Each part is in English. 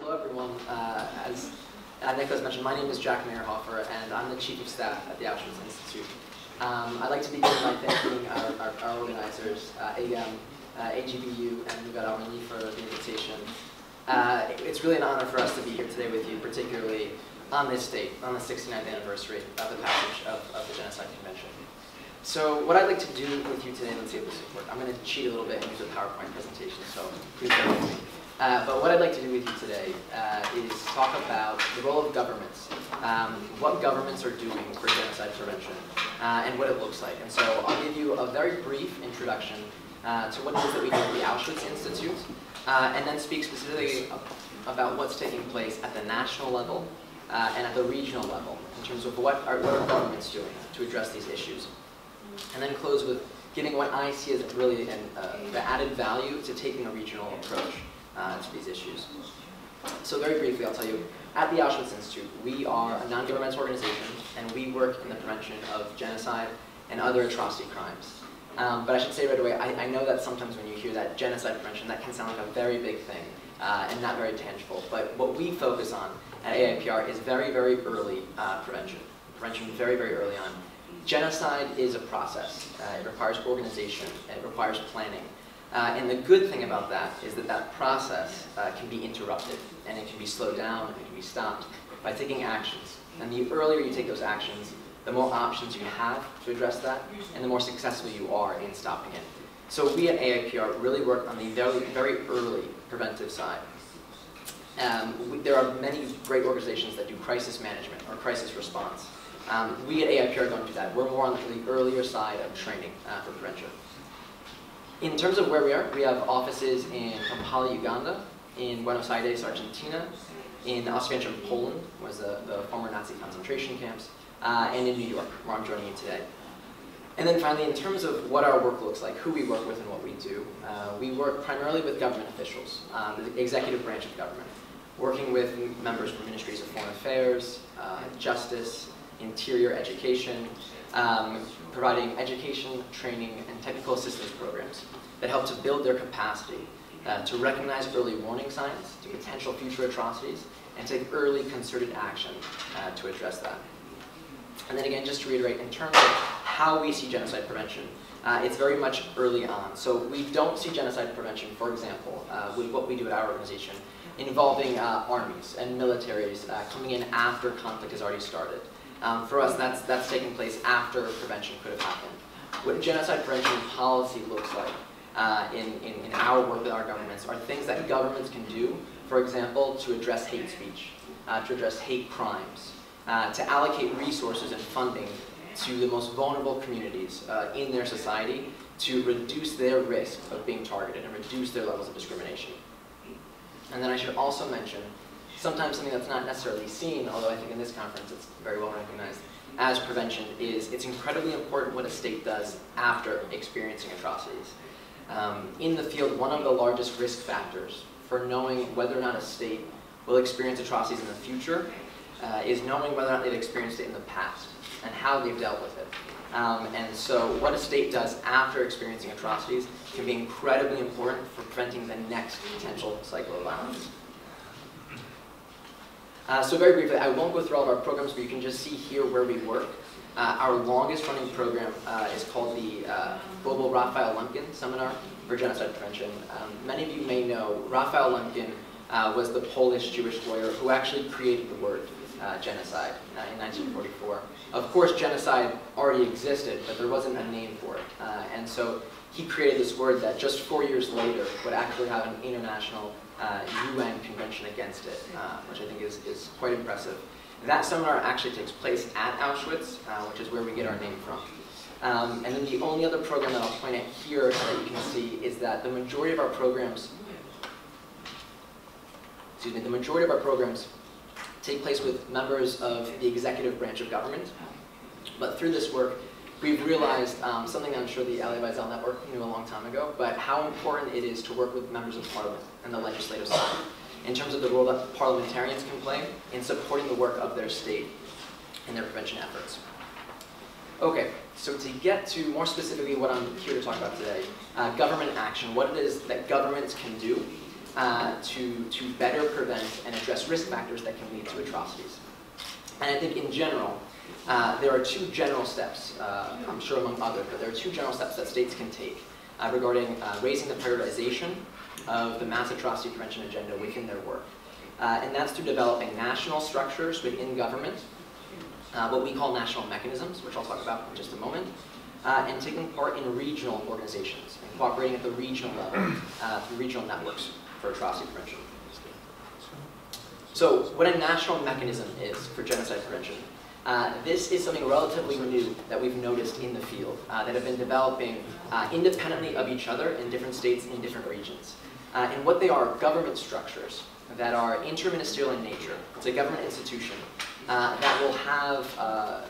Hello everyone. As Nicholas mentioned, my name is Jack Mayerhofer, and I'm the Chief of Staff at the Auschwitz Institute. I'd like to begin by thanking our organizers, EGAM, AGBU, and Nouvelles for the invitation. It's really an honor for us to be here today with you, particularly on this date, on the 69th anniversary of the passage of the Genocide Convention. So what I'd like to do with you today, let's see if this will work. I'm going to cheat a little bit and use a PowerPoint presentation, so please bear with me. But what I'd like to do with you today is talk about the role of governments, what governments are doing for genocide prevention, and what it looks like. And so I'll give you a very brief introduction to what it is that we do at the Auschwitz Institute, and then speak specifically about what's taking place at the national level and at the regional level in terms of what are governments doing to address these issues. And then close with giving what I see as really the added value to taking a regional approach to these issues. So very briefly, I'll tell you, at the Auschwitz Institute, we are a non-governmental organization, and we work in the prevention of genocide and other atrocity crimes. But I should say right away, I know that sometimes when you hear that genocide prevention, that can sound like a very big thing and not very tangible. But what we focus on at AIPR is very, very early prevention. Prevention very, very early on. Genocide is a process. It requires organization. It requires planning. And the good thing about that is that that process can be interrupted, and it can be slowed down, and it can be stopped by taking actions. And the earlier you take those actions, the more options you have to address that, and the more successful you are in stopping it. So we at AIPR really work on the very, very early preventive side. There are many great organizations that do crisis management or crisis response. We at AIPR don't do that. We're more on the earlier side of training for prevention. In terms of where we have offices in Kampala, Uganda, in Buenos Aires, Argentina, in Ostrowieża, Poland, was the former Nazi concentration camps, and in New York, where I'm joining you today. And then finally, in terms of what our work looks like, who we work with and what we do, we work primarily with government officials, the executive branch of government, working with members from ministries of foreign affairs, justice, interior, education, providing education, training, and technical assistance programs that help to build their capacity to recognize early warning signs to potential future atrocities and take early concerted action to address that. And then again, just to reiterate, in terms of how we see genocide prevention, it's very much early on. So we don't see genocide prevention, for example, with what we do at our organization, involving armies and militaries coming in after conflict has already started. For us, that's taking place after prevention could have happened. What genocide prevention policy looks like in our work with our governments are things that governments can do, for example, to address hate speech, to address hate crimes, to allocate resources and funding to the most vulnerable communities in their society to reduce their risk of being targeted and reduce their levels of discrimination. And then I should also mention sometimes something that's not necessarily seen, although I think in this conference it's very well recognized as prevention, is it's incredibly important what a state does after experiencing atrocities. In the field, one of the largest risk factors for knowing whether or not a state will experience atrocities in the future is knowing whether or not they've experienced it in the past and how they've dealt with it. And so what a state does after experiencing atrocities can be incredibly important for preventing the next potential cycle of violence. So very briefly, I won't go through all of our programs, but you can just see here where we work. Our longest running program is called the Global Raphael Lemkin Seminar for Genocide Prevention. Many of you may know Raphael Lemkin was the Polish Jewish lawyer who actually created the word genocide in 1944. Of course, genocide already existed, but there wasn't a name for it. And so he created this word that just 4 years later would actually have an international UN convention against it, which I think is quite impressive. That seminar actually takes place at Auschwitz, which is where we get our name from. And then the only other program that I'll point at here that you can see is that the majority of our programs, take place with members of the executive branch of government. But through this work, we've realized something that I'm sure the Elie Wiesel Network knew a long time ago, but how important it is to work with members of parliament and the legislative side in terms of the role that parliamentarians can play in supporting the work of their state and their prevention efforts. Okay, so to get to more specifically what I'm here to talk about today, government action, what it is that governments can do to better prevent and address risk factors that can lead to atrocities. And I think in general, there are two general steps, I'm sure among others, but there are two general steps that states can take regarding raising the prioritization of the mass atrocity prevention agenda within their work. And that's through developing national structures within government, what we call national mechanisms, which I'll talk about in just a moment, and taking part in regional organizations and cooperating at the regional level through regional networks for atrocity prevention. So what a national mechanism is for genocide prevention, this is something relatively new that we've noticed in the field that have been developing independently of each other in different states and in different regions. And what they are government structures that are interministerial in nature. It's a government institution that will have,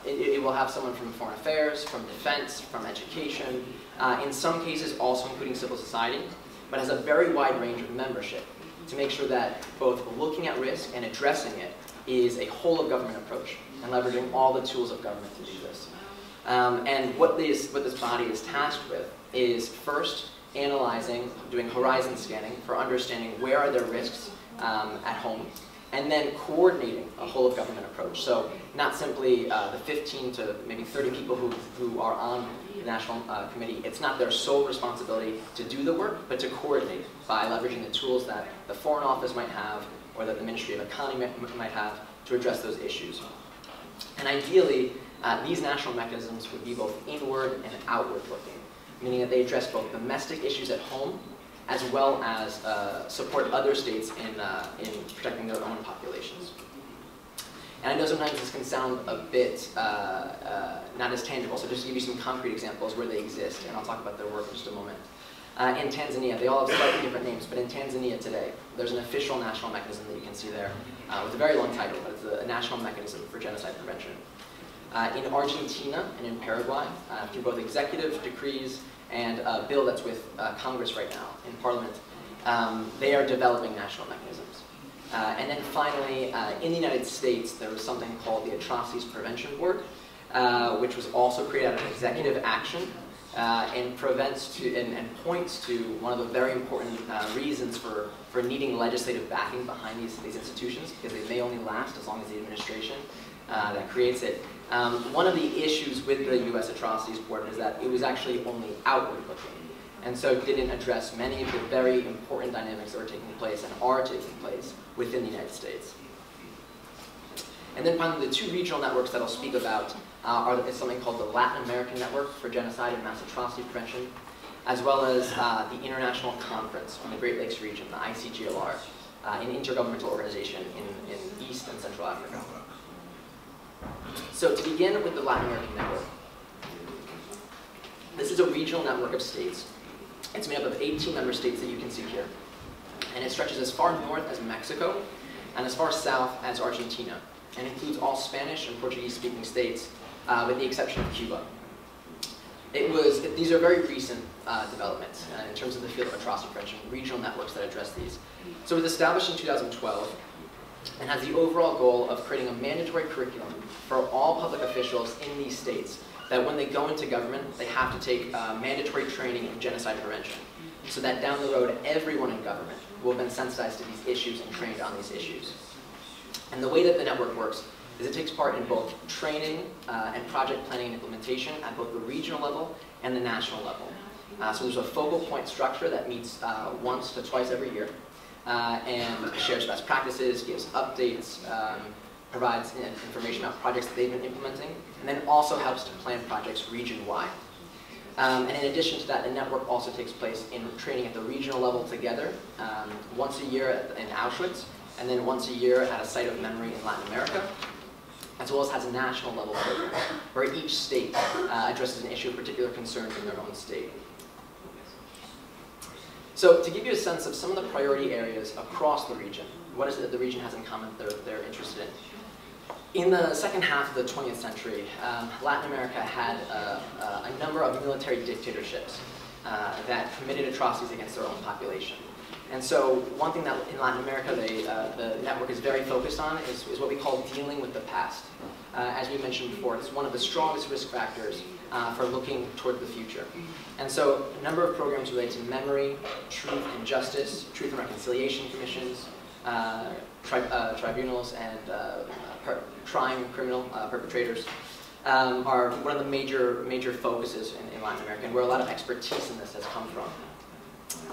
it will have someone from foreign affairs, from defense, from education, in some cases also including civil society, but has a very wide range of membership to make sure that both looking at risk and addressing it is a whole of government approach and leveraging all the tools of government to do this. And what this body is tasked with is first analyzing, doing horizon scanning for understanding where are there risks at home, and then coordinating a whole of government approach. So not simply the 15 to maybe 30 people who are on the National Committee, it's not their sole responsibility to do the work, but to coordinate by leveraging the tools that the Foreign Office might have or that the Ministry of Economy might have to address those issues. And ideally, these national mechanisms would be both inward and outward looking, meaning that they address both domestic issues at home as well as support other states in protecting their own populations. And I know sometimes this can sound a bit not as tangible, so just to give you some concrete examples where they exist, and I'll talk about their work in just a moment. In Tanzania, they all have slightly different names, but in Tanzania today, there's an official national mechanism that you can see there with a very long title, but it's a national mechanism for genocide prevention. In Argentina and in Paraguay, through both executive decrees and a bill that's with Congress right now in Parliament, they are developing national mechanisms. And then finally, in the United States, there was something called the Atrocities Prevention Board, which was also created out of executive action and points to one of the very important reasons for needing legislative backing behind these institutions, because they may only last as long as the administration that creates it. One of the issues with the U.S. Atrocities Board is that it was actually only outward looking, and so didn't address many of the very important dynamics that were taking place and are taking place within the United States. And then finally, the two regional networks that I'll speak about is something called the Latin American Network for Genocide and Mass Atrocity Prevention, as well as the International Conference on the Great Lakes region, the ICGLR, an intergovernmental organization in East and Central Africa. So to begin with the Latin American Network, this is a regional network of states. It's made up of 18 member states that you can see here. And it stretches as far north as Mexico and as far south as Argentina, and includes all Spanish and Portuguese-speaking states, with the exception of Cuba. These are very recent developments in terms of the field of atrocity prevention, regional networks that address these. So it was established in 2012 and has the overall goal of creating a mandatory curriculum for all public officials in these states that when they go into government, they have to take mandatory training in genocide prevention, so that down the road, everyone in government will have been sensitized to these issues and trained on these issues. And the way that the network works is it takes part in both training and project planning and implementation at both the regional level and the national level. So there's a focal point structure that meets once to twice every year and shares best practices, gives updates, provides information about projects that they've been implementing, and then also helps to plan projects region-wide. And in addition to that, the network also takes place in training at the regional level together, once a year in Auschwitz, and then once a year at a site of memory in Latin America, as well as has a national level program, where each state addresses an issue of particular concern in their own state. So to give you a sense of some of the priority areas across the region, what is it that the region has in common that they're interested in? In the second half of the 20th century, Latin America had a number of military dictatorships that committed atrocities against their own population. And so one thing that in Latin America the network is very focused on is what we call dealing with the past. As we mentioned before, it's one of the strongest risk factors for looking toward the future. And so a number of programs relate to memory, truth and justice, truth and reconciliation commissions, tribunals, and trying criminal perpetrators are one of the major focuses in Latin America, and where a lot of expertise in this has come from.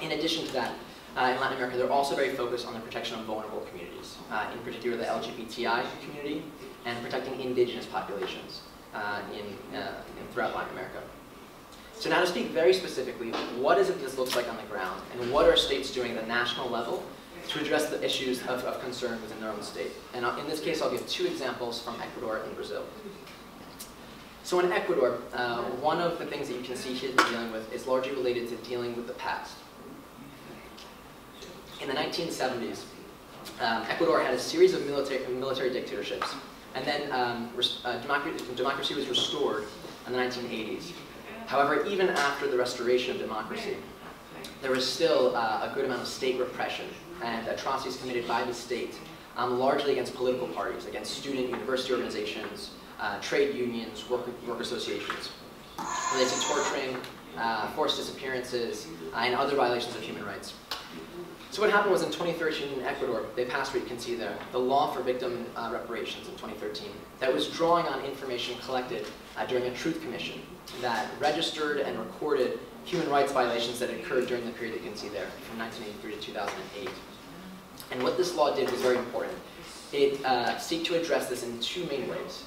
In addition to that, in Latin America, they're also very focused on the protection of vulnerable communities, in particular the LGBTI community, and protecting indigenous populations throughout Latin America. So now to speak very specifically, what is it this looks like on the ground, and what are states doing at the national level to address the issues of concern within their own state? And in this case, I'll give two examples from Ecuador and Brazil. So in Ecuador, one of the things that you can see here dealing with is largely related to dealing with the past. In the 1970s, Ecuador had a series of military dictatorships, and then democracy was restored in the 1980s. However, even after the restoration of democracy, there was still a good amount of state repression and atrocities committed by the state, largely against political parties, against student university organizations, trade unions, work associations, related to torturing, forced disappearances, and other violations of human rights. So what happened was in 2013 in Ecuador, they passed what you can see there, the law for victim reparations in 2013, that was drawing on information collected during a truth commission that registered and recorded human rights violations that occurred during the period that you can see there, from 1983 to 2008. And what this law did was very important. It sought to address this in two main ways.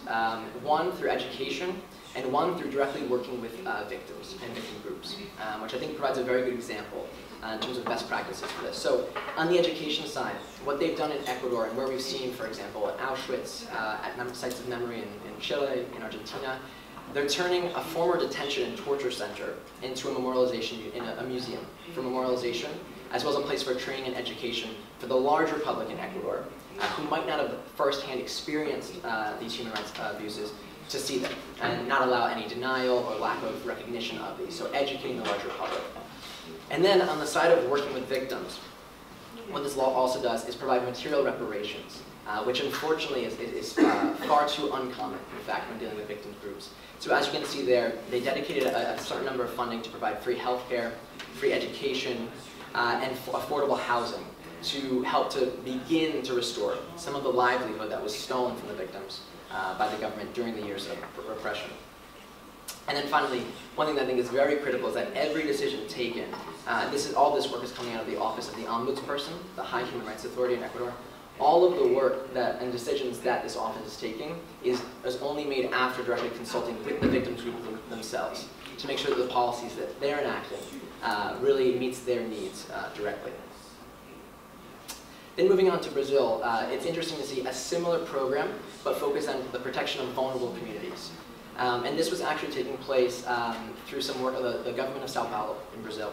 One through education, and one through directly working with victims and victim groups, which I think provides a very good example in terms of best practices for this. So on the education side, what they've done in Ecuador, and where we've seen, for example, at Auschwitz, at sites of memory in Chile, in Argentina, they're turning a former detention and torture center into a memorialization, in a museum for memorialization, as well as a place for training and education for the larger public in Ecuador, who might not have firsthand experienced these human rights abuses, to see them and not allow any denial or lack of recognition of these. So educating the larger public. And then on the side of working with victims, what this law also does is provide material reparations, which unfortunately is far too uncommon, in fact, when dealing with victim groups. So as you can see there, they dedicated a certain number of funding to provide free healthcare, free education, and affordable housing to help to begin to restore some of the livelihood that was stolen from the victims by the government during the years of repression. And then finally, one thing that I think is very critical is that every decision taken, all this work is coming out of the Office of the Ombudsperson, the High Human Rights Authority in Ecuador. All of the work and decisions that this office is taking is only made after directly consulting with the victims group themselves to make sure that the policies that they're enacting really meets their needs directly. Then moving on to Brazil, it's interesting to see a similar program, but focused on the protection of vulnerable communities. And this was actually taking place through some work of the government of Sao Paulo in Brazil.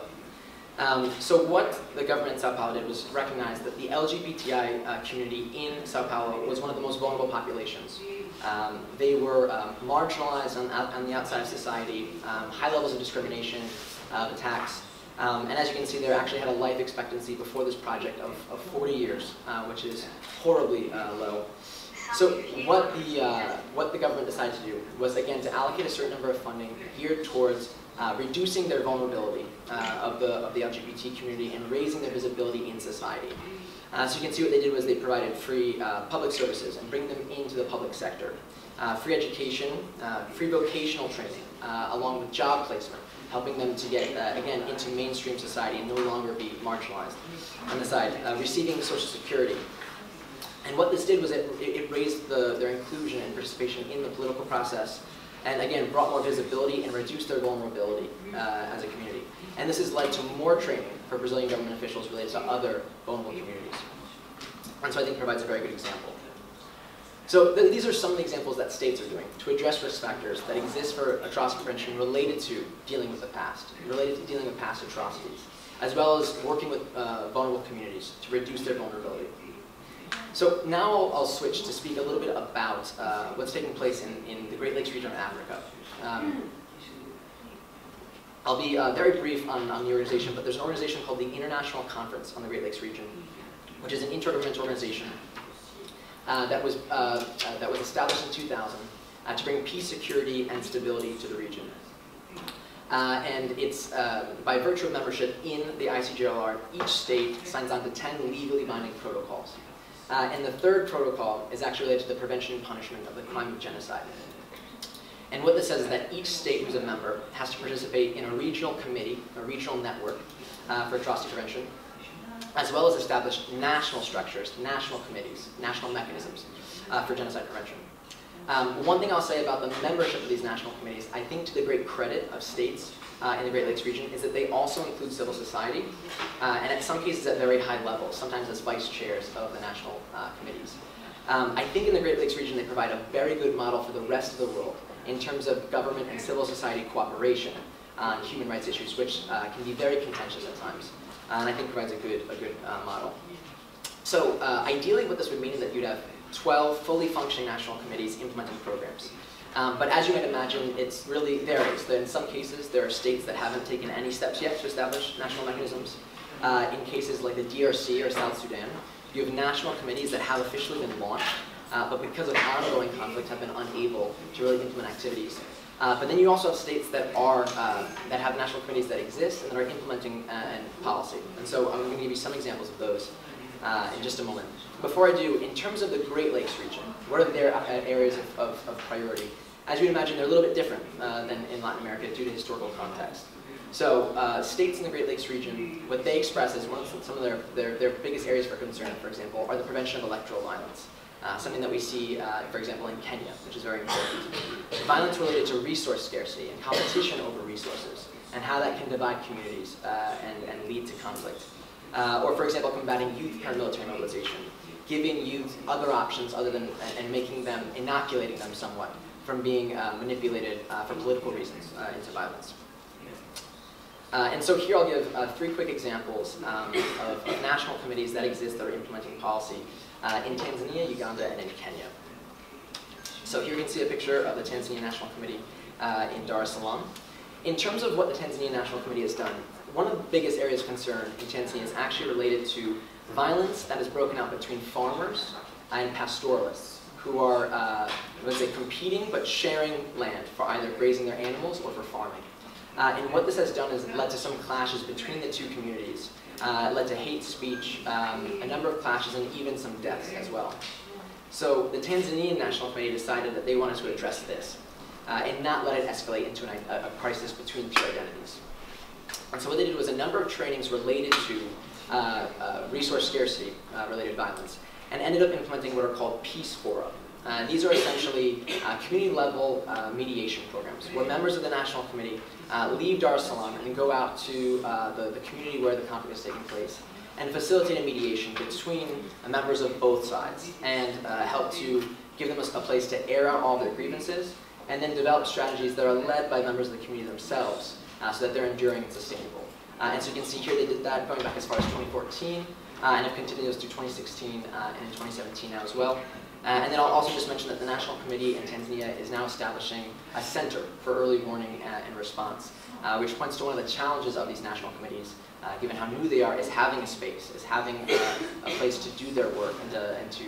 So what the government in Sao Paulo did was recognize that the LGBTI community in Sao Paulo was one of the most vulnerable populations. They were marginalized on the outside of society, high levels of discrimination, attacks. And as you can see, they actually had a life expectancy before this project of 40 years, which is horribly low. So what the government decided to do was, again, to allocate a certain number of funding geared towards reducing their vulnerability of the LGBT community and raising their visibility in society. So you can see what they did was they provided free public services and bring them into the public sector, free education, free vocational training, along with job placement, helping them to get, again, into mainstream society and no longer be marginalized. On the side, receiving Social Security. And what this did was it raised their inclusion and participation in the political process, and again, brought more visibility and reduced their vulnerability as a community. And this has led to more training for Brazilian government officials related to other vulnerable communities. And so I think it provides a very good example. So these are some of the examples that states are doing to address risk factors that exist for atrocity prevention related to dealing with the past, related to dealing with past atrocities, as well as working with vulnerable communities to reduce their vulnerability. So now I'll switch to speak a little bit about what's taking place in the Great Lakes region of Africa. I'll be very brief on the organization, but there's an organization called the International Conference on the Great Lakes Region, which is an intergovernmental organization that was established in 2000 to bring peace, security, and stability to the region. And it's, by virtue of membership in the ICGLR, each state signs on to 10 legally binding protocols. And the third protocol is actually related to the prevention and punishment of the crime of genocide. And what this says is that each state who's a member has to participate in a regional committee, a regional network for atrocity prevention, as well as establish national structures, national committees, national mechanisms for genocide prevention. One thing I'll say about the membership of these national committees, I think to the great credit of states in the Great Lakes region, is that they also include civil society, and in some cases at very high levels, sometimes as vice chairs of the national committees. I think in the Great Lakes region they provide a very good model for the rest of the world in terms of government and civil society cooperation on human rights issues, which can be very contentious at times, and I think provides a good model. So ideally what this would mean is that you'd have 12 fully functioning national committees implementing programs. But as you might imagine, it's really varies. In some cases, there are states that haven't taken any steps yet to establish national mechanisms. In cases like the DRC or South Sudan, you have national committees that have officially been launched, but because of ongoing conflict have been unable to really implement activities. But then you also have states that have national committees that exist and that are implementing policy. And so I'm going to give you some examples of those in just a moment. Before I do, in terms of the Great Lakes region, what are their areas of priority? As you'd imagine, they're a little bit different than in Latin America due to historical context. So states in the Great Lakes region, what they express as some of their biggest areas for concern, for example, are the prevention of electoral violence. Something that we see, for example, in Kenya, which is very important. Violence related to resource scarcity and competition over resources, and how that can divide communities and lead to conflict. Or, for example, combating youth paramilitary mobilization, giving youth other options other than, and inoculating them somewhat from being manipulated for political reasons into violence. And so here I'll give 3 quick examples of national committees that exist that are implementing policy in Tanzania, Uganda, and in Kenya. So here you can see a picture of the Tanzania National Committee in Dar es Salaam. In terms of what the Tanzania National Committee has done, one of the biggest areas of concern in Tanzania is actually related to violence that is broken out between farmers and pastoralists who are competing but sharing land for either grazing their animals or for farming. And what this has done is led to some clashes between the two communities, led to hate speech, a number of clashes, and even some deaths as well. So the Tanzanian National Committee decided that they wanted to address this and not let it escalate into a crisis between two identities. And so what they did was a number of trainings related to resource scarcity related violence, and ended up implementing what are called peace fora. These are essentially community-level mediation programs, where members of the National Committee leave Dar es Salaam and go out to the community where the conflict is taking place, and facilitate a mediation between members of both sides, and help to give them a place to air out all their grievances, and then develop strategies that are led by members of the community themselves, so that they're enduring and sustainable. And so you can see here they did that going back as far as 2014, and have continued those through 2016 and in 2017 now as well. And then I'll also just mention that the National Committee in Tanzania is now establishing a center for early warning and response, which points to one of the challenges of these national committees, given how new they are, is having a space, is having a place to do their work and to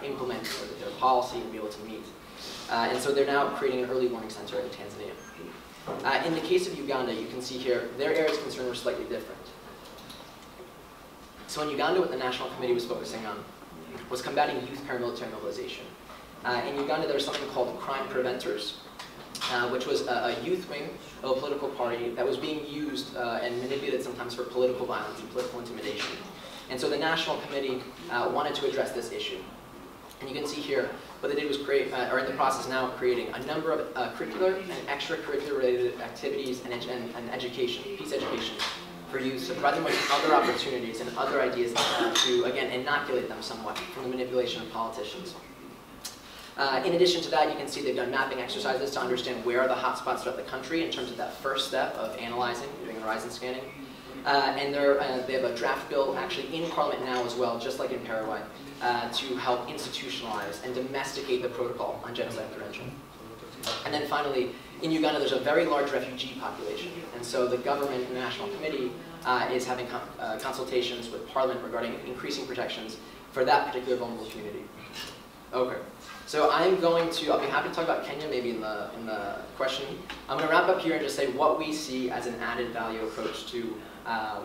implement their policy and be able to meet. And so they're now creating an early warning center in Tanzania. In the case of Uganda, you can see here, their areas of concern were slightly different. So in Uganda, what the National Committee was focusing on was combating youth paramilitary mobilization. In Uganda, there was something called Crime Preventers, which was a youth wing of a political party that was being used and manipulated sometimes for political violence and political intimidation. And so the National Committee wanted to address this issue. And you can see here, what they did was create, or in the process now of creating, a number of curricular and extracurricular related activities and education, peace education, for youth to provide them with other opportunities and other ideas to, again, inoculate them somewhat from the manipulation of politicians. In addition to that, you can see they've done mapping exercises to understand where are the hotspots throughout the country in terms of that first step of analyzing, doing horizon scanning. And they have a draft bill actually in Parliament now as well, just like in Paraguay, to help institutionalize and domesticate the protocol on genocide prevention. And then finally, in Uganda there's a very large refugee population, and so the government and the National Committee is having consultations with Parliament regarding increasing protections for that particular vulnerable community. Okay, so I'll be happy to talk about Kenya maybe in the question. I'm going to wrap up here and just say what we see as an added value approach to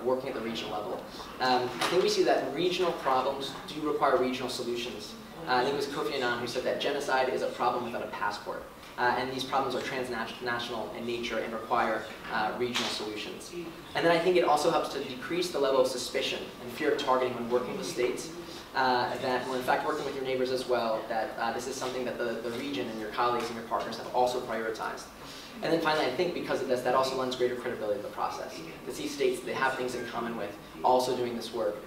working at the regional level. I think we see that regional problems do require regional solutions. I think it was Kofi Annan who said that genocide is a problem without a passport. And these problems are transnational in nature and require regional solutions. And then I think it also helps to decrease the level of suspicion and fear of targeting when working with states, that when in fact working with your neighbors as well, that this is something that the region and your colleagues and your partners have also prioritized. And then finally, I think because of this, that also lends greater credibility to the process. To see states that they have things in common with also doing this work,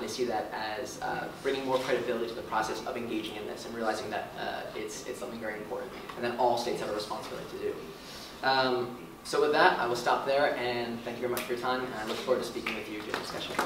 they see that as bringing more credibility to the process of engaging in this and realizing that it's something very important and that all states have a responsibility to do. So with that, I will stop there and thank you very much for your time, and I look forward to speaking with you during the discussion.